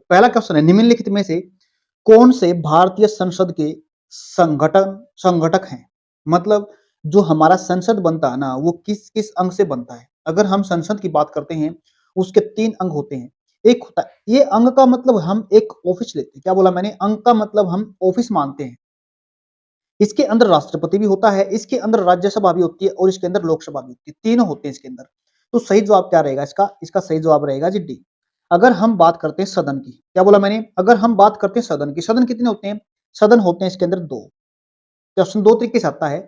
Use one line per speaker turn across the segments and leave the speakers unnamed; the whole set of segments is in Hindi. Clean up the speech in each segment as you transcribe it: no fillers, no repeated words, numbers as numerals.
पहला क्वेश्चन है, निम्नलिखित में से कौन से भारतीय संसद के संगठक हैं? मतलब जो हमारा संसद बनता है ना, वो किस किस अंग से बनता है? अगर हम संसद की बात करते हैं, उसके 3 अंग होते हैं। एक होता है, ये अंग का मतलब हम एक ऑफिस लेते हैं। क्या बोला मैंने? अंग का मतलब हम ऑफिस मानते हैं। इसके अंदर राष्ट्रपति भी होता है, इसके अंदर राज्यसभा भी होती है और इसके अंदर लोकसभा भी होती है। तीनों होते हैं इसके अंदर। तो सही जवाब क्या रहेगा इसका? इसका सही जवाब रहेगा जी डी। अगर हम बात करते हैं सदन की, क्या बोला मैंने? अगर हम बात करते हैं सदन की, सदन कितने होते हैं? सदन होते हैं इसके अंदर 2। क्वेश्चन 2 तरीके से आता है,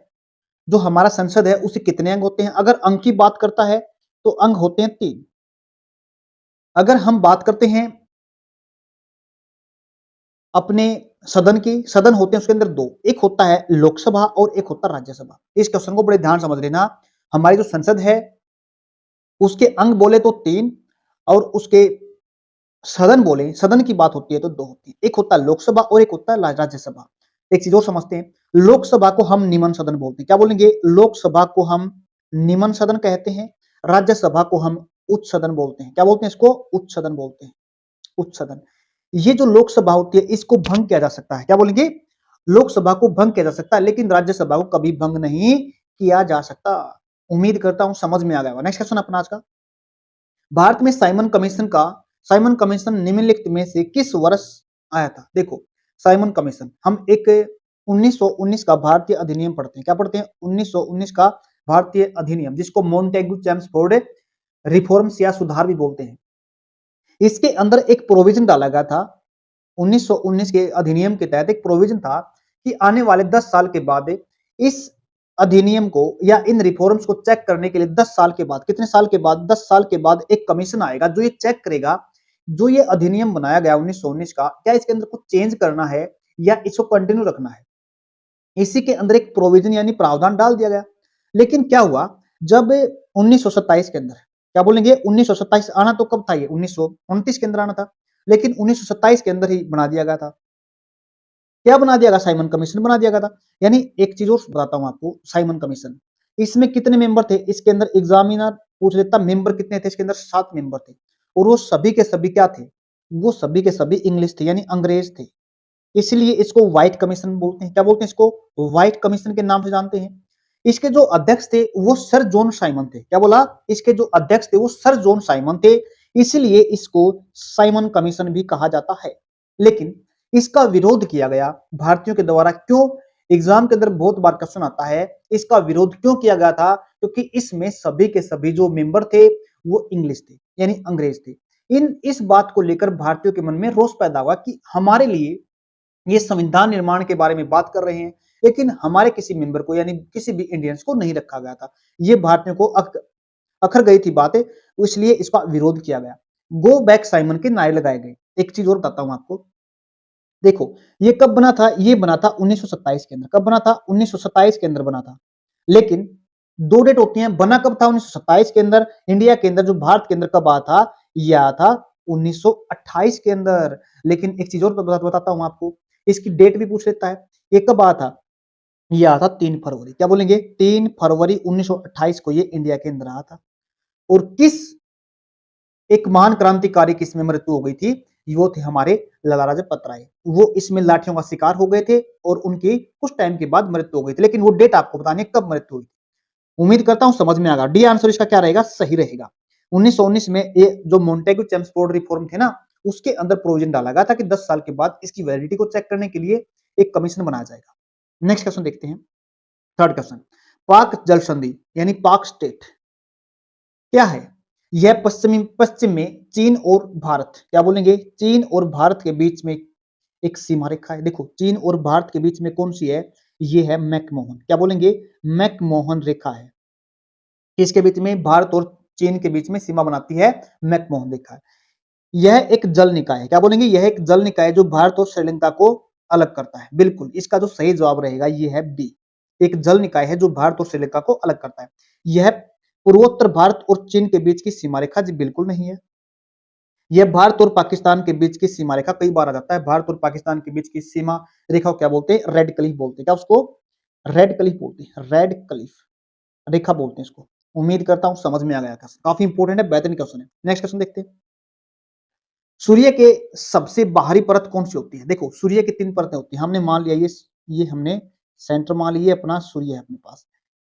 जो हमारा संसद है उसके कितने अंग होते हैं? अगर अंग की बात करता है तो अंग होते हैं 3। अगर हम बात करते हैं अपने सदन की, सदन होते हैं उसके अंदर 2, एक होता है लोकसभा और एक होता है राज्यसभा। इस क्वेश्चन को बड़े ध्यान समझ लेना। हमारी जो संसद है उसके अंग बोले तो 3 और उसके सदन बोले, सदन की बात होती है तो 2 होती है। एक होता है लोकसभा और एक होता है राज्यसभा। एक चीज और समझते हैं, लोकसभा को हम निम्न सदन बोलते हैं। क्या बोलेंगे? लोकसभा को हम निम्न सदन कहते हैं, राज्यसभा को हम उच्च सदन बोलते हैं। क्या बोलते हैं इसको? उच्च सदन बोलते हैं। उच्च सदन। ये जो लोकसभा होती है इसको भंग किया जा सकता है। क्या बोलेंगे? लोकसभा को भंग किया जा सकता है, लेकिन राज्यसभा को कभी भंग नहीं किया जा सकता। उम्मीद करता हूं समझ में आ गया होगा। नेक्स्ट क्वेश्चन अपना आज का, भारत में साइमन कमीशन निम्नलिखित में से किस वर्ष आया था? देखो, साइमन कमीशन हम एक 1919 का भारतीय अधिनियम पढ़ते हैं। क्या पढ़ते हैं? 1919 का भारतीय अधिनियम, जिसको मोंटेगू चेम्सफोर्ड रिफॉर्म्स या सुधार भी बोलते हैं। इसके अंदर एक प्रोविजन डाला गया था। 1919 के अधिनियम के तहत एक प्रोविजन था कि आने वाले 10 साल के बाद इस अधिनियम को या इन रिफॉर्म्स को चेक करने के लिए 10 साल के बाद, कितने साल के बाद? 10 साल के बाद एक कमीशन आएगा जो ये चेक करेगा, जो ये अधिनियम बनाया गया 1919 का, क्या इसके अंदर कुछ चेंज करना है या इसको कंटिन्यू रखना है। इसी के अंदर एक प्रोविजन यानी प्रावधान डाल दिया गया। लेकिन क्या हुआ, जब 1927 के अंदर, क्या बोलेंगे? 1927 आना तो कब था? ये 1929 के अंदर आना था, लेकिन 1927 के अंदर ही बना दिया गया था। क्या बना दिया गया? साइमन कमीशन बना दिया गया था। यानी एक चीज और बताता हूं आपको, साइमन कमीशन, इसमें कितने मेंबर थे? इसके अंदर एग्जामिनर पूछ लेता, मेंबर कितने थे? इसके अंदर 7 मेंबर थे और वो सभी के सभी क्या थे? वो सभी के सभी इंग्लिश थे, यानी अंग्रेज थे। इसलिए इसको व्हाइट कमीशन बोलते हैं। क्या बोलते हैं इसको? व्हाइट कमीशन के नाम से जानते हैं। इसके जो अध्यक्ष थे वो सर जॉन साइमन थे। क्या बोला? इसके जो अध्यक्ष थे वो सर जॉन साइमन थे, इसलिए इसको साइमन कमीशन भी कहा जाता है। लेकिन इसका विरोध किया गया भारतीयों के द्वारा। क्यों? एग्जाम के अंदर बहुत बार क्वेश्चन आता है, इसका विरोध क्यों किया गया था? क्योंकि इसमें सभी के सभी जो मेंबर थे वो इंग्लिश थे, यानी अंग्रेज थे। इस बात को लेकर भारतीयों के मन में रोष पैदा हुआ कि हमारे लिए ये संविधान निर्माण के बारे में बात कर रहे हैं, लेकिन हमारे किसी मेंबर को यानी किसी भी इंडियंस को नहीं रखा गया था। ये भारतीयों को अखर गई थी बातें, इसलिए इसका विरोध किया गया। गो बैक साइमन के नारे लगाए गए। एक चीज और बताता हूं आपको, देखो ये कब बना था? ये बना था 1927 के अंदर। कब बना था? 1927 के अंदर बना था। लेकिन 2 डेट होती हैं, बना कब था 1927 के अंदर, इंडिया के अंदर जो भारत के अंदर कब आया था? ये आया था 1928 के अंदर। लेकिन एक चीज और बताता हूं आपको, इसकी डेट भी पूछ लेता है। ये कब आया था? ये आया था 3 फरवरी। क्या बोलेंगे? 3 फरवरी 1928 को ये इंडिया के अंदर आया था। और किस एक महान क्रांतिकारी की इसमें मृत्यु हो गई थी? वो थे हमारे लाला लाजपत राय। वो इसमें लाठियों का शिकार हो गए थे और उनकी कुछ टाइम के बाद मृत्यु हो गई थी। लेकिन वो डेट आपको बतानी है कब मृत्यु हुई। उम्मीद करता हूं समझ में आ गया। डी आंसर इसका क्या रहेगा? सही रहेगा। 1919 में ये जो मोंटेगू चेम्सफोर्ड रिफॉर्म थे ना, उसके अंदर प्रोविजन डाला गया था कि 10 साल के बाद इसकी वैलिडिटी को चेक करने के लिए एक कमीशन बनाया जाएगा। नेक्स्ट क्वेश्चन देखते हैं, थर्ड क्वेश्चन, पाक जल संधि यानी पाक स्टेट क्या है? यह पश्चिम में चीन और भारत, क्या बोलेंगे? चीन और भारत के बीच में एक सीमा रेखा है। देखो चीन और भारत के बीच में कौन सी है? ये है मैकमोहन। क्या बोलेंगे? मैकमोहन रेखा है। किसके बीच में? भारत और चीन के बीच में सीमा बनाती है मैकमोहन रेखा। यह एक जल निकाय है। क्या बोलेंगे? यह एक जल निकाय है जो भारत और श्रीलंका को अलग करता है। बिल्कुल, इसका जो सही जवाब रहेगा ये है बी। एक जल निकाय है जो भारत और श्रीलंका को अलग करता है। यह पूर्वोत्तर भारत और चीन के बीच की सीमा रेखा जी बिल्कुल नहीं है। यह भारत और पाकिस्तान के बीच की सीमा रेखा, कई बार आ जाता है। भारत और पाकिस्तान के बीच की सीमा रेखा क्या बोलते हैं? रेड क्लिफ बोलते हैं। क्या उसको? रेड क्लिफ बोलते हैं। रेड क्लिफ रेखा बोलते हैं इसको। उम्मीद करता हूं समझ में आ गया। काफी इंपॉर्टेंट है, बेहतरीन क्वेश्चन है। नेक्स्ट क्वेश्चन देखते हैं, सूर्य के सबसे बाहरी परत कौन सी होती है? देखो सूर्य की 3 परतें होती हैं। हमने मान लिया ये हमने सेंटर मान लिया, अपना सूर्य है अपने पास।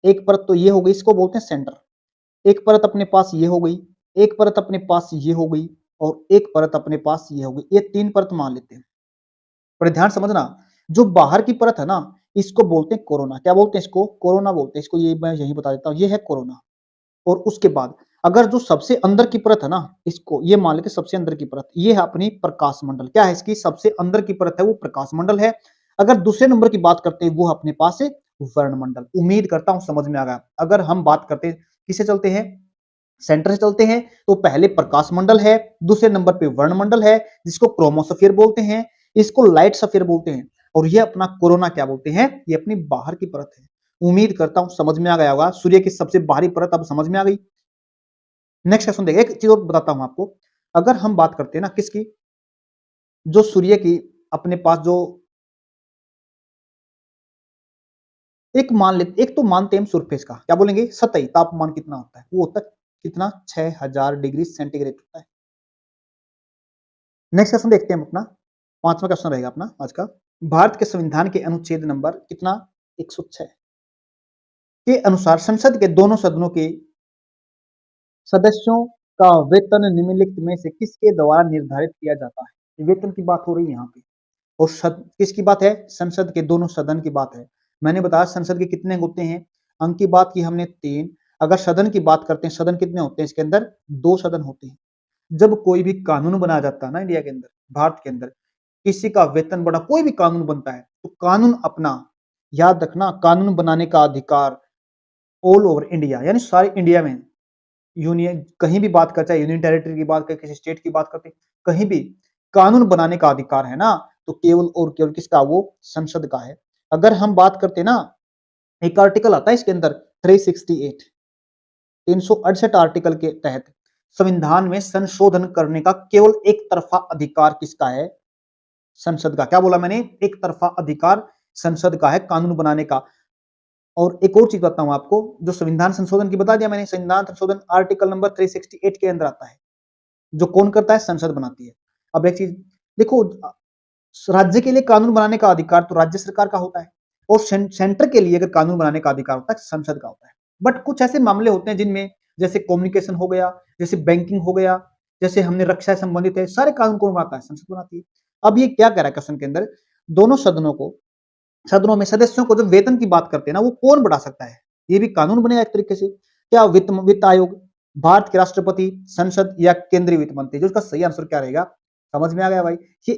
एक परत तो ये हो गई, इसको बोलते हैं सेंटर। एक परत अपने पास ये हो गई, एक परत अपने पास ये हो गई और एक परत अपने पास ये हो गई। ये 3 परत मान लेते हैं। बड़े ध्यान समझना, जो बाहर की परत है ना, इसको बोलते हैं कोरोना। क्या बोलते हैं इसको? कोरोना बोलते हैं इसको। ये मैं यहीं बता देता हूँ, ये है कोरोना। और उसके बाद अगर जो सबसे अंदर की परत है ना, इसको ये मान लेते हैं सबसे अंदर की परत, ये है अपनी प्रकाश मंडल। क्या है इसकी? सबसे अंदर की परत है वो प्रकाश मंडल है। अगर दूसरे नंबर की बात करते हैं, वो अपने पास है वर्णमंडल। उम्मीद करता हूं समझ में आ गया। अगर हम बात करते हैं किसे चलते हैं, सेंटर से चलते हैं, तो पहले प्रकाश मंडल है, दूसरे नंबर पे वर्णमंडल है, जिसको क्रोमोस्फीयर बोलते हैं, इसको लाइट स्फीयर बोलते हैं, और ये अपना कोरोना क्या बोलते हैं? ये अपनी बाहर की परत है। उम्मीद करता हूं समझ में आ गया होगा। सूर्य की सबसे बाहरी परत अब समझ में आ गई। नेक्स्ट क्वेश्चन देखिए, एक चीज और बताता हूं आपको। अगर हम बात करते हैं ना किसकी, जो सूर्य की अपने पास जो एक मान लेते, एक तो मानते हैं हम सरफेस का, क्या बोलेंगे? सतही तापमान कितना होता है? वो होता है कितना? 6000 डिग्री सेंटीग्रेड होता है। नेक्स्ट क्वेश्चन देखते हैं हम अपना, पांचवा क्वेश्चन रहेगा अपना आज का। भारत के संविधान के अनुच्छेद नंबर कितना? 106 के अनुसार संसद के दोनों सदनों के सदस्यों का वेतन निम्नलिखित में से किसके द्वारा निर्धारित किया जाता है? वेतन की बात हो रही है यहाँ पे। और किसकी बात है? संसद के दोनों सदन की बात है। मैंने बताया संसद के कितने अंग होते हैं। अंग की बात की हमने 3। अगर सदन की बात करते हैं, सदन कितने होते हैं इसके अंदर? 2 सदन होते हैं। जब कोई भी कानून बनाया जाता है ना इंडिया के अंदर, भारत के अंदर, किसी का वेतन बढ़ा, कोई भी कानून बनता है, तो कानून अपना, याद रखना, कानून बनाने का अधिकार ऑल ओवर इंडिया, यानी सारे इंडिया में, यूनियन कहीं भी बात कर, चाहे यूनियन टेरिटरी की बात करें, किसी स्टेट की बात करते, कहीं भी कानून बनाने का अधिकार है ना, तो केवल और केवल किसका? वो संसद का है। अगर हम बात करते ना, एक आर्टिकल आता है इसके अंदर 368, 368 आर्टिकल के तहत संविधान में संशोधन करने का केवल एक तरफा अधिकार किसका है? संसद का। क्या बोला मैंने? एक तरफा अधिकार संसद का है कानून बनाने का। और एक और चीज बताता हूं आपको, जो संविधान संशोधन की बता दिया मैंने, संविधान संशोधन आर्टिकल नंबर 368 के अंदर आता है। जो कौन करता है? संसद बनाती है। अब एक चीज देखो, राज्य के लिए कानून बनाने का अधिकार तो राज्य सरकार का होता है, और सेंटर के लिए अगर कानून बनाने का अधिकार होता है, संसद का होता है। बट कुछ ऐसे मामले होते हैं जिनमें, जैसे कम्युनिकेशन हो गया, जैसे बैंकिंग हो गया, जैसे हमने रक्षा से संबंधित है, सारे कानून कौन बनाता है? संसद बनाती है। अब ये क्या कह रहा है क्वेश्चन के अंदर, दोनों सदनों को, सदनों में सदस्यों को जो वेतन की बात करते हैं ना, वो कौन बढ़ा सकता है? ये भी कानून बनेगा एक तरीके से। क्या वित्त आयोग, भारत के राष्ट्रपति, संसद या केंद्रीय वित्त मंत्री? जो इसका सही आंसर क्या रहेगा? समझ में आ गया भाई?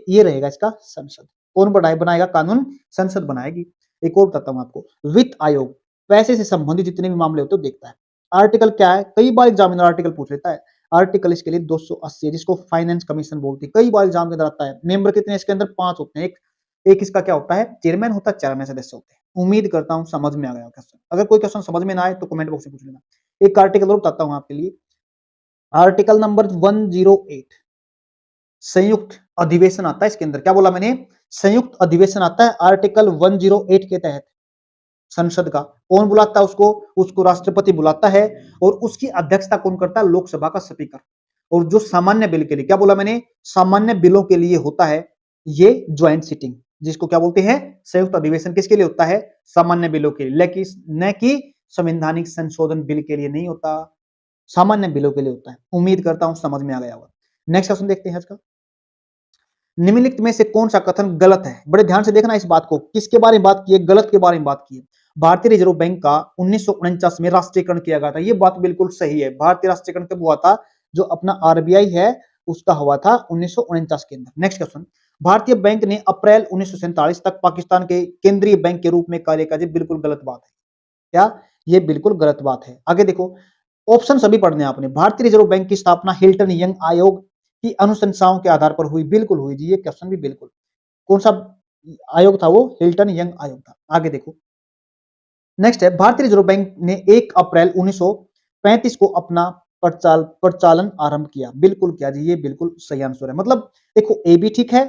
ये रहेगा इसका संसद। कौन बनाएगा कानून? संसद बनाएगी। एक और बताता हूं आपको, वित्त आयोग पैसे से संबंधित जितने भी मामले होते हैं देखता है। आर्टिकल क्या है? कई बार एग्जामिनर आर्टिकल पूछ लेता है। आर्टिकल इसके लिए 280 है, जिसको फाइनेंस कमीशन बोलती है। कई बार एग्जाम के अंदर आता है। मेंबर कितने इसके अंदर? 5 होते हैं। एक इसका क्या होता है? चेयरमैन होता है, 4 में सदस्य होते हैं। उम्मीद करता हूं समझ में आ गया क्वेश्चन। अगर कोई क्वेश्चन समझ में ना आए तो कमेंट बॉक्स में पूछ लेना। एक आर्टिकल और बताता हूं आपके लिए, आर्टिकल नंबर 108, संयुक्त अधिवेशन आता है इसके अंदर। क्या बोला मैंने? संयुक्त अधिवेशन आता है आर्टिकल 108 के तहत। संसद का कौन बुलाता है उसको? उसको राष्ट्रपति बुलाता है, और उसकी अध्यक्षता कौन करता है? लोकसभा का स्पीकर। और जो सामान्य बिल के लिए, क्या बोला मैंने? सामान्य बिलों के लिए होता है ये ज्वाइंट सिटिंग, जिसको क्या बोलते हैं? संयुक्त अधिवेशन। किसके लिए होता है? सामान्य बिलों के लिए, लेकिन न कि संवैधानिक संशोधन बिल के लिए नहीं होता, सामान्य बिलों के लिए होता है। उम्मीद करता हूं समझ में आ गया होगा। नेक्स्ट क्वेश्चन देखते हैं आज का। निम्नलिखित में से कौन सा कथन गलत है? बड़े ध्यान से देखना इस बात को। किसके बारे में बात की है? गलत के बारे में बात की है। भारतीय रिजर्व बैंक का 1949 में राष्ट्रीयकरण किया गया था। ये बात बिल्कुल सही है। भारतीय राष्ट्रीयकरण कब हुआ था? जो अपना आरबीआई है उसका हुआ था 1949 के अंदर। नेक्स्ट क्वेश्चन, भारतीय बैंक ने अप्रैल 1947 तक पाकिस्तान के केंद्रीय बैंक के रूप में कार्य किया। बिल्कुल गलत बात है। क्या? ये बिल्कुल गलत बात है। आगे देखो, ऑप्शन सभी पढ़ने आपने। भारतीय रिजर्व बैंक की स्थापना हिल्टन यंग आयोग की अनुशंसाओं के आधार पर हुई। बिल्कुल हुई जी, ये क्वेश्चन भी बिल्कुल। कौन सा आयोग था वो? हिल्टन यंग आयोग था। आगे देखो, नेक्स्ट है, भारतीय रिजर्व बैंक ने 1 अप्रैल 1935 को अपना प्रचालन आरंभ किया। बिल्कुल किया जी, ये बिल्कुल सही आंसर है। मतलब देखो, ए भी ठीक है,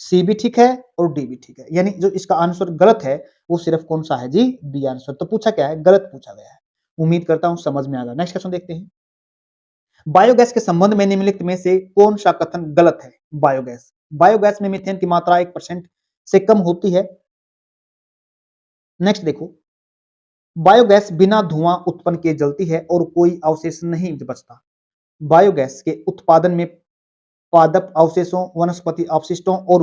सी भी ठीक है और डी भी ठीक है, यानी जो इसका आंसर गलत है वो सिर्फ कौन सा है जी? B answer. तो पूछा क्या है? गलत पूछा गया है। उम्मीद करता हूं समझ में आ गया। नेक्स्ट क्वेश्चन देखते हैं। बायोगैस के संबंध में निम्नलिखित में से कौन सा कथन गलत है? बायोगैस बायोगैस में मीथेन की मात्रा 1% से कम होती है। नेक्स्ट देखो, बायोगैस बिना धुआं उत्पन्न किए जलती है और कोई अवशेष नहीं बचता। बायोगैस के उत्पादन में पादप अवशेषों, वनस्पति अवशिष्टों और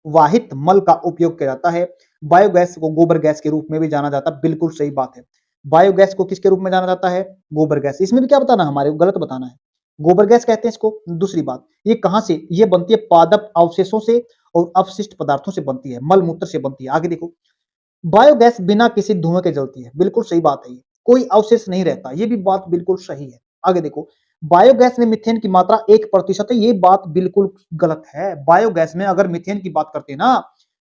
वाहित मल का उपयोग किया जाता है। बायोगैस को गोबर गैस के रूप में भी जाना जाता है। बिल्कुल सही बात है। बायोगैस को किसके रूप में जाना जाता है? गोबर गैस। इसमें भी क्या बताना हमारे को? गलत बताना है। गोबर गैस कहते हैं इसको। दूसरी बात, ये कहां से? ये बनती है पादप अवशेषों से और अपशिष्ट पदार्थों से बनती है, मल मूत्र से बनती है। आगे देखो, बायोगैस बिना किसी धुएं के जलती है। बिल्कुल सही बात है। ये कोई अवशेष नहीं रहता, ये भी बात बिल्कुल सही है। आगे देखो, बायोगैस में मीथेन की मात्रा 1% है। ये बात बिल्कुल गलत है। बायोगैस में अगर मीथेन की बात करते हैं ना,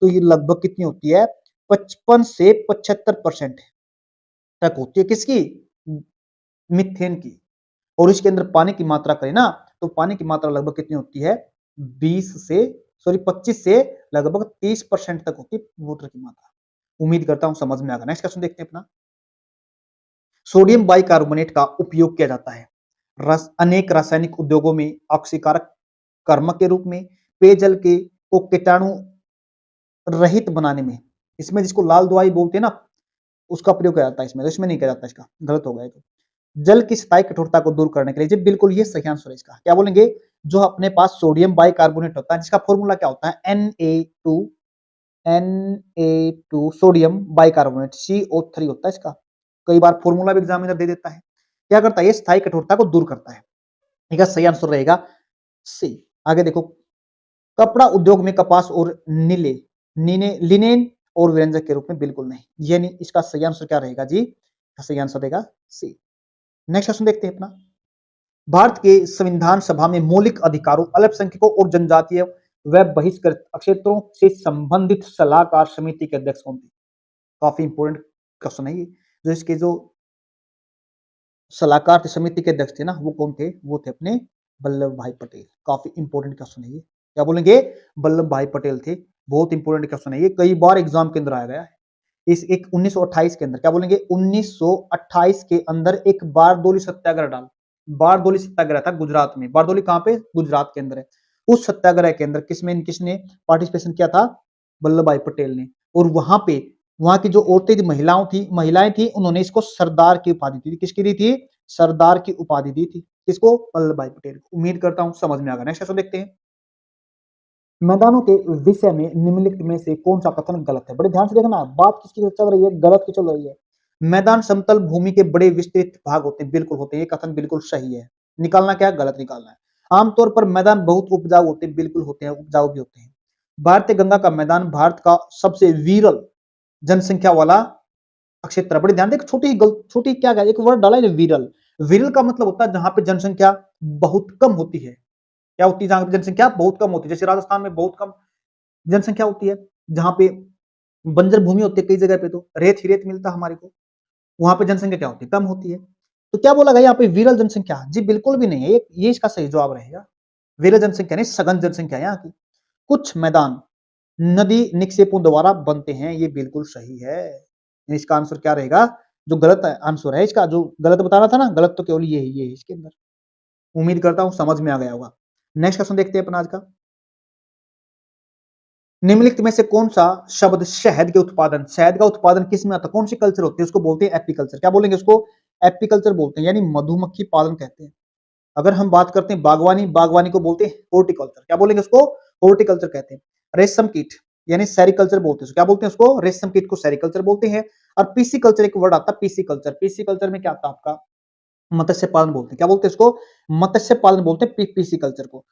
तो ये लगभग कितनी होती है? 55 से 75% तक होती है। किसकी? मीथेन की। और इसके अंदर पानी की मात्रा करें ना, तो पानी की मात्रा लगभग कितनी होती है? 25 से लगभग 30% तक होती है वाटर की मात्रा। उम्मीद करता हूं समझ में आ गया। नेक्स्ट क्वेश्चन देखते हैं अपना। सोडियम बाइकार्बोनेट का उपयोग किया जाता है अनेक रासायनिक उद्योगों में ऑक्सीकारक कर्मक के रूप में, पेयजल के को कीटाणु रहित बनाने में। इसमें जिसको लाल दवाई बोलते हैं ना, उसका प्रयोग किया जाता है इसमें। तो इसमें नहीं किया जाता, इसका गलत हो गया। तो जल की स्थायी कठोरता को दूर करने के लिए, जी बिल्कुल ये सही आंसर है इसका। क्या बोलेंगे? जो अपने पास सोडियम बाइकार्बोनेट होता है, जिसका फॉर्मूला क्या होता है? Na2 सोडियम बाइकार्बोनेट CO3 होता है इसका। कई बार फॉर्मूला भी एग्जामिनर दे देता है। क्या करता है? ये स्थायी कठोरता को दूर करता है। इसका सही आंसर रहेगा सी। आगे देखो, कपड़ा उद्योग में कपास और लिनेन और व्यंजक के रूप में बिल्कुल नहीं। यानी इसका सही आंसर क्या रहेगा जी? सही आंसर रहेगा सी। नेक्स्ट क्वेश्चन देखते हैं अपना। भारत के संविधान सभा में मौलिक अधिकारों, अल्पसंख्यकों और जनजातीय व बहिष्कृत क्षेत्रों से संबंधित सलाहकार समिति के अध्यक्ष कौन थे? काफी इंपोर्टेंट क्वेश्चन है ये। जो इसके जो सलाहकार समिति के अध्यक्ष थे ना, वो कौन थे? वो थे अपने वल्लभ भाई पटेल। काफी इंपोर्टेंट क्वेश्चन है ये। क्या बोलेंगे? वल्लभ भाई पटेल थे। बहुत इंपोर्टेंट क्वेश्चन है ये, कई बार एग्जाम के अंदर आया गया है। इस एक 1928 के अंदर, क्या बोलेंगे? 1928 के अंदर एक बारदोली सत्याग्रह डाल। बारदोली सत्याग्रह था गुजरात में। बारदोली कहां पे? गुजरात के अंदर है। उस सत्याग्रह के अंदर किसने पार्टिसिपेशन किया था? वल्लभ भाई पटेल ने। और वहां की जो औरतें थी, महिलाएं थी, उन्होंने इसको सरदार की उपाधि दी थी। किसकी दी थी? सरदार की उपाधि दी थी। किसको? वल्लभ भाई पटेल को। उम्मीद करता हूं समझ में आ गया। नेक्स्ट क्वेश्चन देखते हैं। मैदानों के विषय में निम्नलिखित में से कौन सा कथन गलत है? बड़े ध्यान से देखना, बात किसकी चल रही है? गलत की चल रही है। मैदान समतल भूमि के बड़े विस्तृत भाग होते हैं। बिल्कुल होते हैं। ये कथन बिल्कुल सही है। निकालना क्या है? गलत निकालना है। आमतौर पर मैदान बहुत उपजाऊ होते हैं। बिल्कुल होते हैं, उपजाऊ भी होते हैं। भारतीय गंगा का मैदान भारत का सबसे विरल जनसंख्या वाला क्षेत्र। बड़े ध्यान देख, छोटी क्या एक वर्ड डाला है, विरल। विरल का मतलब होता है जहां पे जनसंख्या बहुत कम होती है। क्या होती है? जहां पे जनसंख्या बहुत कम होती है। जैसे राजस्थान में बहुत कम जनसंख्या होती है, जहां पे बंजर भूमि होती है, कई जगह पे तो रेत ही रेत मिलता है हमारे को। वहां पे जनसंख्या क्या होती है? कम होती है। तो क्या बोला गया यहाँ पे? विरल जनसंख्या। जी बिल्कुल भी नहीं है। ये इसका सही जवाब रहेगा। विरल जनसंख्या नहीं, सघन जनसंख्या यहाँ की। कुछ मैदान नदी निक्षेपों द्वारा बनते हैं। ये बिल्कुल सही है। इसका आंसर क्या रहेगा? जो गलत आंसर है इसका, जो गलत बताना था ना, गलत तो केवल ये है इसके अंदर। उम्मीद करता हूं समझ में आ गया होगा। नेक्स्ट क्वेश्चन देखते हैं अपना आज का। निम्नलिखित में से कौन सा शब्द शहद का उत्पादन किस में आता है? कौन सी कल्चर होती है? उसको बोलते हैं एपीकल्चर। क्या बोलेंगे उसको? एपीकल्चर बोलते हैं, यानी मधुमक्खी पालन कहते हैं। अगर हम बात करते हैं बागवानी को बोलते हैं हॉर्टिकल्चर। क्या बोलेंगे उसको? हॉर्टिकल्चर कहते हैं। रेशम कीट यानी सेरिकल्चर बोलते हैं। क्या बोलते हैं उसको? रेशम कीट को सेरिकल्चर बोलते हैं। और पीसी कल्चर एक वर्ड आता है, पीसी कल्चर। पीसी कल्चर में क्या आता है आपका? मत्स्य पालन बोलते हैं। क्या बोलते हैं इसको? मत्स्य पालन बोलते हैं पीसी कल्चर को।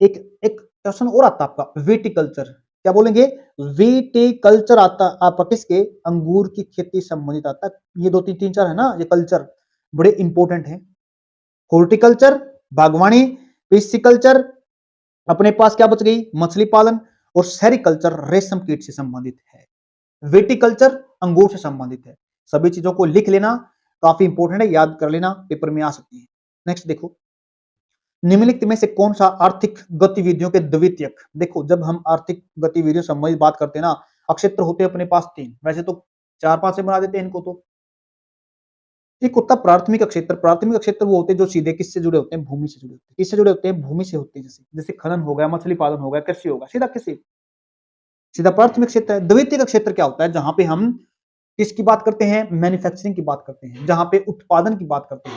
एक एक क्वेश्चन और आता है आपका, विटिकल्चर। क्या बोलेंगे? विटिकल्चर आता आपका किसके? अंगूर की खेती संबंधित आता है। ये दो तीन चार है ना, ये कल्चर बड़े इंपॉर्टेंट हैं। हॉर्टिकल्चर, बागवानी, पिस्सिकल्चर, अपने पास क्या बच गई? मछली पालन। और सेरिकल्चर रेशम कीट से संबंधित है। विटिकल्चर अंगूर से संबंधित है। सभी चीजों को लिख लेना, काफी इंपॉर्टेंट है, याद कर लेना, पेपर में आ सकती है। नेक्स्ट देखो, निम्नलिखित में से कौन सा आर्थिक गतिविधियों के द्वितीयक? देखो, जब हम आर्थिक गतिविधियों संबंधित बात करते हैं ना, अक्षेत्र होते हैं अपने पास 3। वैसे तो 4-5 से बना देते हैं इनको तो। एक होता है प्राथमिक क्षेत्र। प्राथमिक क्षेत्र वो होते हैं जो सीधे किससे जुड़े होते हैं, भूमि से जुड़े होते हैं। किससे जुड़े होते हैं, भूमि से होते हैं। जैसे जैसे खनन हो गया, मछली पालन हो गया, कृषि होगा, सीधा किसी सीधा प्राथमिक क्षेत्र है। द्वितीयक क्षेत्र क्या होता है, जहां पे हम किसकी बात करते हैं, मैन्युफैक्चरिंग की बात करते हैं, जहां पे उत्पादन की बात करते हैं।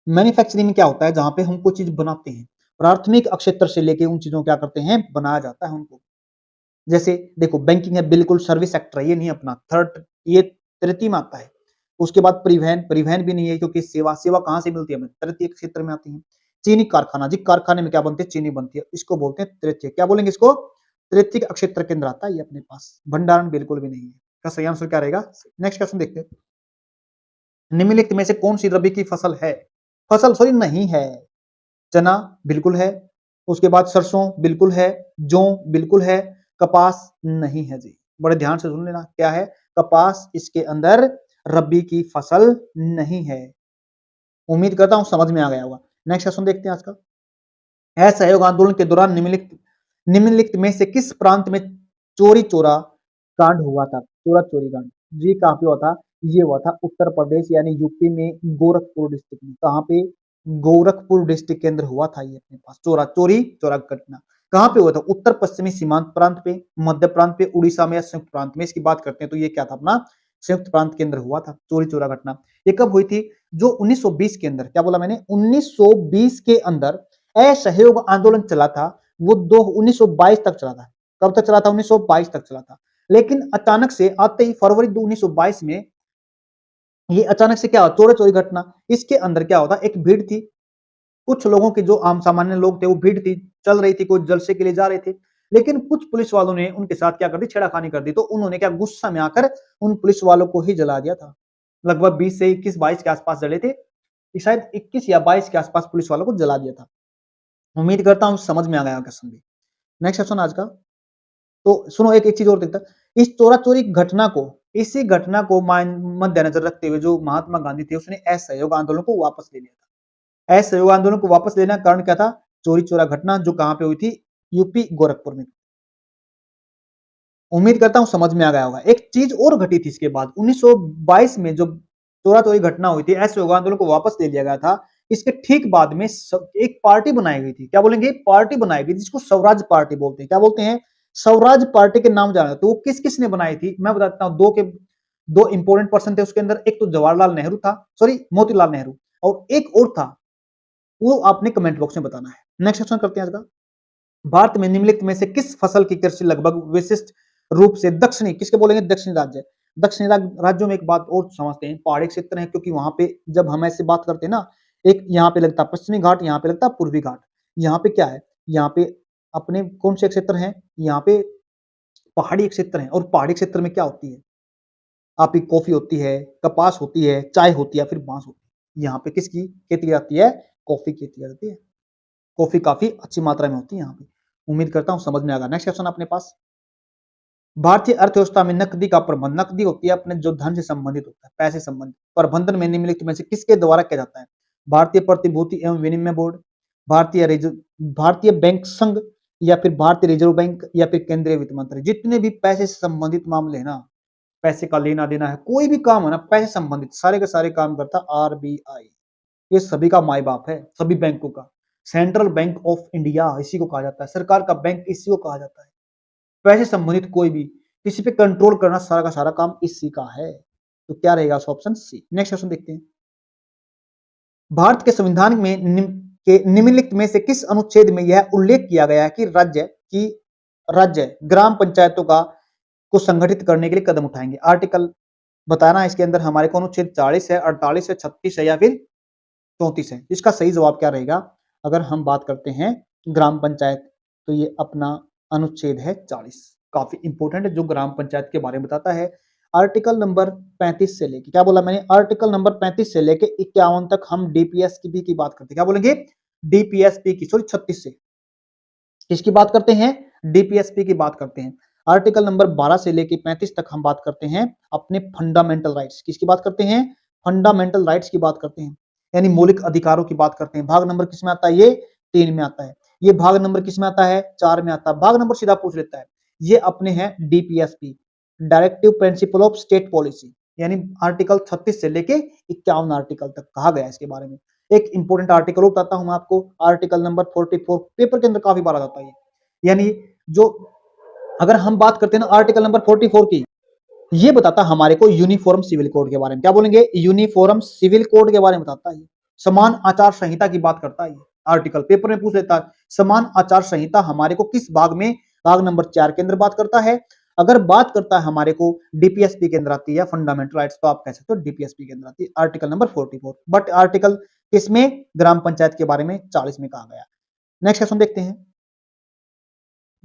मैन्युफैक्चरिंग में क्या होता है, जहां पे हम कोई चीज बनाते हैं। प्राथमिक क्षेत्र से लेके उन चीजों को क्या करते हैं, बनाया जाता है उनको। जैसे देखो बैंकिंग है, बिल्कुल सर्विस सेक्टर है, ये नहीं अपना थर्ड, ये तृतीय में आता है। उसके बाद परिवहन, परिवहन भी नहीं है क्योंकि सेवा, सेवा कहां से मिलती है हमें, तृतीय क्षेत्र में आती है। चीनी कारखाना, जी कारखाने में क्या बनती है, चीनी बनती है, इसको बोलते हैं तृतीय। क्या बोलेंगे इसको, तृतीय क्षेत्र के अंदर आता है ये अपने पास। भंडारण बिल्कुल भी नहीं है। का सही आंसर क्या रहेगा। नेक्स्ट क्वेश्चन देखते हैं, निम्नलिखित में से कौन सी रबी की फसल है, फसल सॉरी नहीं है। चना बिल्कुल है, उसके बाद सरसों बिल्कुल है, जौ बिल्कुल है, कपास नहीं है जी। बड़े ध्यान से सुन लेना, क्या है, कपास इसके अंदर रबी की फसल नहीं है। उम्मीद करता हूं समझ में आ गया होगा। नेक्स्ट क्वेश्चन देखते हैं आज का। असहयोग आंदोलन के दौरान निम्नलिखित में से किस प्रांत में चोरी चोरा कांड हुआ था, चोरा चोरी कांड जी कहां पे हुआ था, ये हुआ था उत्तर प्रदेश यानी यूपी में गोरखपुर डिस्ट्रिक्ट में। कहां पे, गोरखपुर डिस्ट्रिक्ट के अंदर हुआ था ये अपने पास चोरा चोरी चोरा घटना। कहां पे हुआ था, उत्तर पश्चिमी सीमांत प्रांत पे, मध्य प्रांत पे, उड़ीसा में या संयुक्त प्रांत में। इसकी बात करते हैं तो ये क्या था अपना, संयुक्त प्रांत के अंदर हुआ था चोरी चोरा घटना। ये कब हुई थी, जो 1920 के अंदर, क्या बोला मैंने, 1920 के अंदर असहयोग आंदोलन चला था। वो 1922 तक चला था। कब तक चला था, 1922 तक चला था। लेकिन अचानक से आते ही फरवरी 1922 में ये अचानक से क्या हुआ, चोरी चोरी घटना। इसके अंदर क्या होता, एक भीड़ थी, कुछ लोगों की जो आम सामान्य लोग थे, वो भीड़ थी, चल रही थी, कोई जलसे के लिए जा रहे थे। लेकिन कुछ पुलिस वालों ने उनके साथ क्या कर दी, छेड़ाखानी कर दी। तो उन्होंने क्या, गुस्सा में आकर उन पुलिस वालों को ही जला दिया था। लगभग 20 से 21-22 के आसपास जले थे, शायद 21 या 22 के आसपास पुलिस वालों को जला दिया था। उम्मीद करता हूं समझ में आ गया क्वेश्चन भी। नेक्स्ट क्वेश्चन आज का, तो सुनो एक एक चीज और देखता, इस चोरा चोरी घटना को, इसी घटना को मद्देनजर रखते हुए जो महात्मा गांधी थे, उसने असहयोग आंदोलन को वापस ले लिया था। असहयोग आंदोलन को वापस लेना कारण क्या था, चोरी चोरा घटना जो कहां पे हुई थी, यूपी गोरखपुर में। उम्मीद करता हूं समझ में आ गया होगा। एक चीज और घटी थी इसके बाद, 1922 में जो चोरा चोरी घटना हुई थी, असहयोग आंदोलन को वापस ले लिया गया था। इसके ठीक बाद में एक पार्टी बनाई गई थी, क्या बोलेंगे, पार्टी बनाई गई जिसको स्वराज पार्टी बोलते हैं। क्या बोलते हैं, स्वराज पार्टी के नाम जाना। तो वो किस किसने बनाई थी, मैं बताता हूं। दो इंपोर्टेंट पर्सन थे उसके अंदर, एक तो जवाहरलाल नेहरू था, सॉरी मोतीलाल नेहरू, और एक और था, वो आपने कमेंट बॉक्स में बताना है। नेक्स्ट क्वेश्चन करते हैं आज का, भारत में निम्नलिखित में से किस फसल की कृषि लगभग विशिष्ट रूप से दक्षिणी, किसके बोलेंगे, दक्षिणी राज्य। दक्षिणी राज्यों में एक बात और समझते हैं, पहाड़ी क्षेत्र है, क्योंकि वहां पे जब हम ऐसे बात करते हैं ना, एक यहाँ पे लगता है पश्चिमी घाट, यहाँ पे लगता है पूर्वी घाट। यहाँ पे क्या है, यहाँ पे अपने कौन से क्षेत्र हैं, यहाँ पे पहाड़ी क्षेत्र है। और पहाड़ी क्षेत्र में क्या होती है, आपकी कॉफी होती है, कपास होती है, चाय होती है, फिर बांस होती है। यहाँ पे किसकी खेती की जाती है, कॉफी की खेती की जाती है। कॉफी काफी अच्छी मात्रा में होती है यहाँ पे। उम्मीद करता हूँ समझ में आ गया। नेक्स्ट क्वेश्चन अपने पास, भारतीय अर्थव्यवस्था में नकदी का प्रबंधन, नकदी होती है अपने जो धन से संबंधित होता है, पैसे संबंधित प्रबंधन में निम्नलिखित में से किसके द्वारा किया जाता है, भारतीय प्रतिभूति एवं विनिमय बोर्ड, भारतीय बैंक संघ, या फिर भारतीय रिजर्व बैंक, या फिर केंद्रीय वित्त मंत्री। जितने भी पैसे से संबंधित मामले है ना, पैसे का लेना देना है, कोई भी काम है ना पैसे संबंधित, सारे के सारे काम करता आरबीआई। ये सभी का माई बाप है, सभी बैंकों का। सेंट्रल बैंक ऑफ इंडिया इसी को कहा जाता है, सरकार का बैंक इसी को कहा जाता है। पैसे संबंधित कोई भी किसी पे कंट्रोल करना, सारा का सारा काम इसी का है। तो क्या रहेगा ऑप्शन सी। नेक्स्ट क्वेश्चन देखते हैं, भारत के संविधान में निम्नलिखित में से किस अनुच्छेद में यह उल्लेख किया गया है कि राज्य ग्राम पंचायतों को संगठित करने के लिए कदम उठाएंगे। आर्टिकल बताना है इसके अंदर हमारे को, अनुच्छेद 40 है, 48 है, 36 है, या फिर 34 है। इसका सही जवाब क्या रहेगा, अगर हम बात करते हैं ग्राम पंचायत, तो ये अपना अनुच्छेद है 40। काफी इंपोर्टेंट है, जो ग्राम पंचायत के बारे में बताता है। आर्टिकल नंबर 35 से लेके, क्या बोला मैंने, आर्टिकल नंबर 35 से लेके 51 तक हम डीपीएस की बात करते हैं। क्या बोलेंगे, डीपीएसपी की, सॉरी 36 से किसकी बात करते हैं, डीपीएसपी की बात करते हैं। आर्टिकल नंबर 12 से लेके 35 तक हम बात करते हैं अपने फंडामेंटल राइट्स, किसकी बात करते हैं, फंडामेंटल राइट्स की बात करते हैं, यानी मौलिक अधिकारों की बात करते हैं। भाग नंबर किस में आता है, ये 3 में आता है। ये भाग नंबर किस में आता है, 4 में आता है। भाग नंबर सीधा पूछ लेता है। ये अपने हैं DPSP, directive principle of state policy, यानी आर्टिकल 36 से लेके 51 आर्टिकल तक कहा गया है इसके बारे में। एक इंपॉर्टेंट आर्टिकल और बताता हूं मैं आपको, आर्टिकल नंबर 44 पेपर के अंदर काफी बार आ जाता है। यानी जो अगर हम बात करते हैं ना आर्टिकल नंबर 44 की, ये बताता हमारे को यूनिफॉर्म सिविल कोड के बारे में। क्या बोलेंगे? यूनिफॉर्म सिविल कोड के बारे में बताता है। समान आचार संहिता की बात करता है आर्टिकल, पेपर में पूछ लेता है समान आचार संहिता हमारे को किस भाग में, भाग नंबर 4 के अंदर बात करता है। अगर बात करता है हमारे को डीपीएसपी के अंदर आती है फंडामेंटल राइट्स, तो आप कह सकते हो डीपीएसपी के अंदर आती है आर्टिकल नंबर 44। बट आर्टिकल किसमें? ग्राम पंचायत के बारे में 40 में कहा गया। नेक्स्ट क्वेश्चन देखते हैं।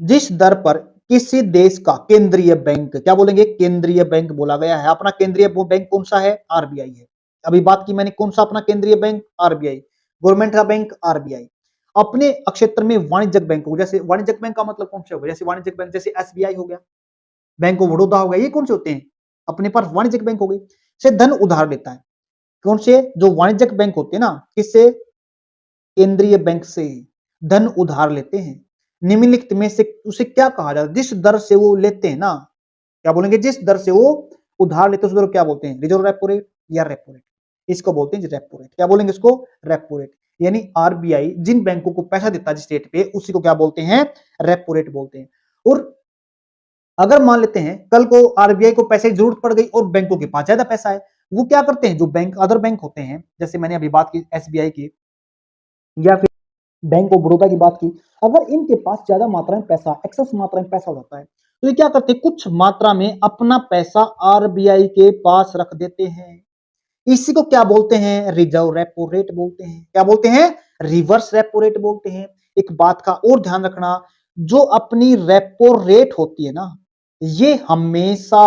जिस दर पर किसी देश का केंद्रीय बैंक, क्या बोलेंगे? केंद्रीय बैंक बोला गया है। अपना केंद्रीय बैंक कौन सा है? आरबीआई है। अभी बात की मैंने कौन सा अपना केंद्रीय बैंक? आरबीआई, गवर्नमेंट का बैंक आरबीआई। अपने क्षेत्र में वाणिज्यिक बैंक हो, जैसे वाणिज्यिक बैंक का मतलब कौन से हो गए? जैसे वाणिज्यिक बैंक जैसे एसबीआई हो गया, बैंक ऑफ बड़ौदा हो गया, ये कौन से होते हैं? अपने पास वाणिज्यिक बैंक हो गई। से धन उधार लेता है। कौन से? जो वाणिज्यिक बैंक होते हैं ना, किससे? केंद्रीय बैंक से धन उधार लेते हैं। निम्नलिखित में से उसे क्या कहा जाता है? जिस दर से वो लेते हैं ना, क्या बोलेंगे? जिस दर से वो उधार लेते हैं उस दर को क्या बोलते हैं? रिजर्व रेपो रेट या रेपो रेट, इसको बोलते हैं रेपो रेट। क्या बोलेंगे इसको? Repo rate. यानी आरबीआई जिन बैंकों को पैसा देता है जिस रेट पे, उसी को क्या बोलते हैं? रेपो रेट बोलते हैं। और अगर मान लेते हैं कल को आरबीआई को पैसे की जरूरत पड़ गई और बैंकों के पास ज्यादा पैसा है, वो क्या करते हैं? जो बैंक अदर बैंक होते हैं, जैसे मैंने अभी बात की एसबीआई की या फिर बैंक ऑफ बड़ौदा की बात की, अगर इनके पास ज्यादा मात्रा में पैसा, एक्सेस मात्रा में पैसा हो जाता है, तो ये क्या करते हैं? कुछ मात्रा में अपना पैसा आरबीआई के पास रख देते हैं। इसी को क्या बोलते हैं? रिजर्व रेपो रेट बोलते हैं। क्या बोलते हैं? रिवर्स रेपो रेट बोलते हैं। एक बात का और ध्यान रखना, जो अपनी रेपो रेट होती है ना, ये हमेशा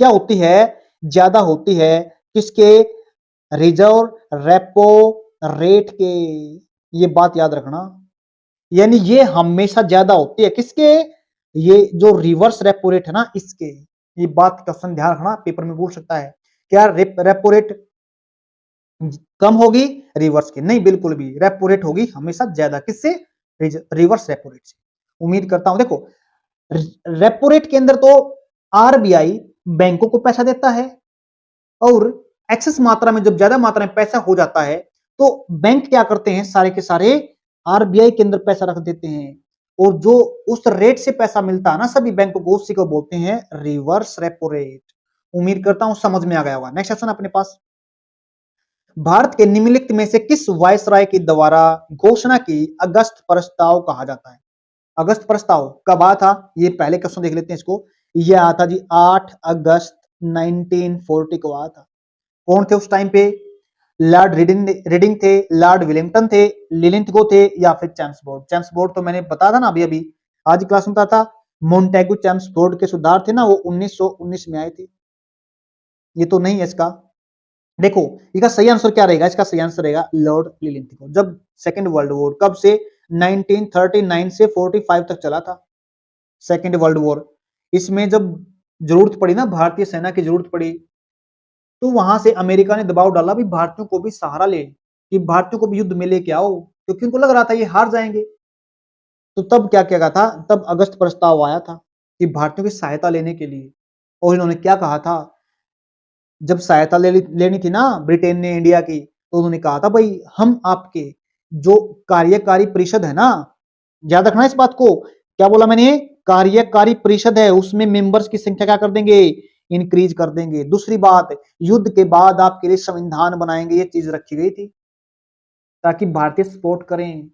क्या होती है? ज्यादा होती है किसके? रिजर्व रेपो रेट के। ये बात याद रखना, यानी ये हमेशा ज्यादा होती है किसके? ये जो रिवर्स रेपो रेट है ना, इसके। ये बात क्वेश्चन ध्यान रखना, पेपर में पूछ सकता है। क्या रेपो रेट कम होगी रिवर्स की? नहीं, बिल्कुल भी। रेपो रेट होगी हमेशा ज्यादा किससे? रिवर्स रेपो रेट से। उम्मीद करता हूं, देखो रेपो रेट के अंदर तो आरबीआई बैंकों को पैसा देता है, और एक्सेस मात्रा में जब ज्यादा मात्रा में पैसा हो जाता है, तो बैंक क्या करते हैं? सारे के सारे आरबीआई के अंदर पैसा रख देते हैं, और जो उस रेट से पैसा मिलता है ना सभी बैंकों को, उसी को बोलते हैं रिवर्स रेपो रेट। उम्मीद करता हूं समझ में आ गया होगा। नेक्स्ट क्वेश्चन अपने पास, भारत के निम्नलिखित में से किस वायसराय के द्वारा घोषणा की अगस्त प्रस्ताव कहा जाता है? अगस्त प्रस्ताव कब आया था? ये पहले क्वेश्चन देख लेते हैं इसको। ये आया था जी 8 अगस्त 1940 को आया था। कौन थे उस टाइम पे? लॉर्ड रीडिंग थे, लॉर्ड विलिंगटन थे, लिलिंथगो थे, या फिर चैम्सफोर्ड। चैम्सफोर्ड तो मैंने बताया था ना अभी अभी आज क्लास में बताया था। मोन्टेगू चैम्सफोर्ड के सुधार थे ना, वो 1919 में आए थे। ये तो नहीं है इसका। देखो इसका सही आंसर क्या रहेगा? इसका सही आंसर रहेगा लॉर्ड लिलिंथगो। जब सेकेंड वर्ल्ड वॉर कब से? 1939 से 45 तक चला था सेकेंड वर्ल्ड वॉर। इसमें जब जरूरत पड़ी ना, भारतीय सेना की जरूरत पड़ी, तो वहां से अमेरिका ने दबाव डाला भी भारतीयों को भी सहारा ले, कि भारतीयों को भी युद्ध में लेके आओ, क्योंकि उनको लग रहा था ये हार जाएंगे। तो तब क्या किया गया था? तब अगस्त प्रस्ताव आया था कि भारतीयों की सहायता लेने के लिए। और इन्होंने क्या कहा था? जब सहायता लेनी थी ना ब्रिटेन ने इंडिया की, तो उन्होंने कहा था भाई हम आपके जो कार्यकारी परिषद है ना, याद रखना इस बात को, क्या बोला मैंने? कार्यकारी परिषद है, उसमें मेंबर्स की संख्या क्या कर देंगे? इंक्रीज कर देंगे। दूसरी बात, युद्ध के बाद आपके लिए संविधान बनाएंगे, ये चीज रखी गई थी ताकि भारतीय सपोर्ट करें।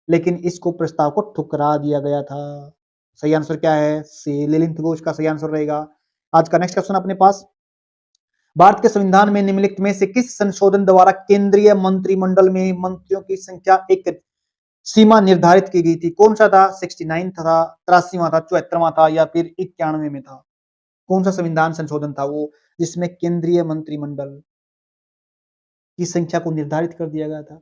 लेकिन इसको प्रस्ताव को ठुकरा दिया गया था। सही आंसर क्या है? सी लिलिंथगो का सही आंसर रहेगा। आज का नेक्स्ट क्वेश्चन अपने पास, भारत के संविधान में निम्नलिखित में से किस संशोधन द्वारा केंद्रीय मंत्रिमंडल में मंत्रियों की संख्या एक सीमा निर्धारित की गई थी? कौन सा था? 69 था, 83वां था, 74वां था, या फिर 91 में था? कौन सा संविधान संशोधन था वो जिसमें केंद्रीय मंत्रिमंडल की संख्या को निर्धारित कर दिया गया था?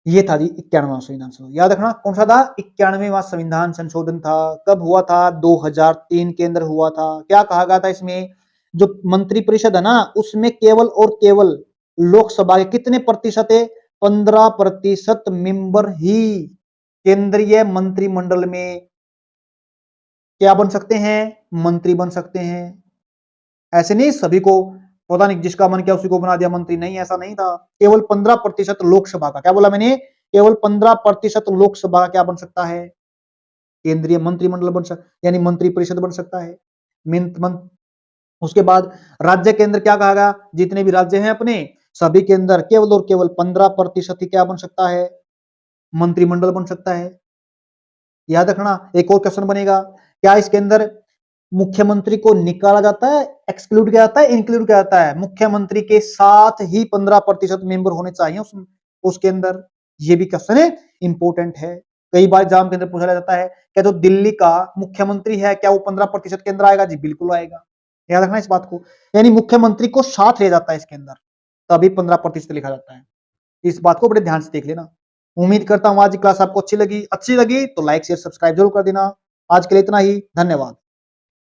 ये था जी 91वां संविधान संशोधन। याद रखना कौन सा था? 91वां संविधान संशोधन था। कब हुआ था? 2003 के अंदर हुआ था। क्या कहा गया था इसमें? जो मंत्रिपरिषद है ना, उसमें केवल और केवल लोकसभा के कितने प्रतिशत है? 15% मेंबर ही केंद्रीय मंत्रिमंडल में क्या बन सकते हैं? मंत्री बन सकते हैं। ऐसे नहीं सभी को पता नहीं जिसका मन किया उसी को बना दिया मंत्री, नहीं ऐसा नहीं था। केवल 15% लोकसभा का, क्या बोला मैंने, केवल 15% लोकसभा का क्या बन सकता है, केंद्रीय मंत्रिमंडल बन सकता, यानी मंत्री परिषद बन सकता है। उसके बाद राज्य के अंदर क्या कहा गया, जितने भी राज्य हैं अपने सभी के अंदर केवल और केवल 15% ही क्या बन सकता है, मंत्रिमंडल बन सकता है। याद रखना। एक और क्वेश्चन बनेगा, क्या इसके अंदर मुख्यमंत्री को निकाला जाता है, एक्सक्लूड किया जाता है, इंक्लूड किया जाता है? मुख्यमंत्री के साथ ही 15% मेंबर होने चाहिए उसके अंदर। ये भी क्वेश्चन है, इंपॉर्टेंट है। कई बार एग्जाम के अंदर पूछा जाता है, क्या जो दिल्ली का मुख्यमंत्री है क्या वो 15% के अंदर आएगा? जी बिल्कुल आएगा। याद रखना इस बात को, यानी मुख्यमंत्री को साथ ले जाता है इसके अंदर, तभी 15% लिखा जाता है। इस बात को बड़े ध्यान से देख लेना। उम्मीद करता हूं आज की क्लास आपको अच्छी लगी तो लाइक शेयर सब्सक्राइब जरूर कर देना। आज के लिए इतना ही, धन्यवाद।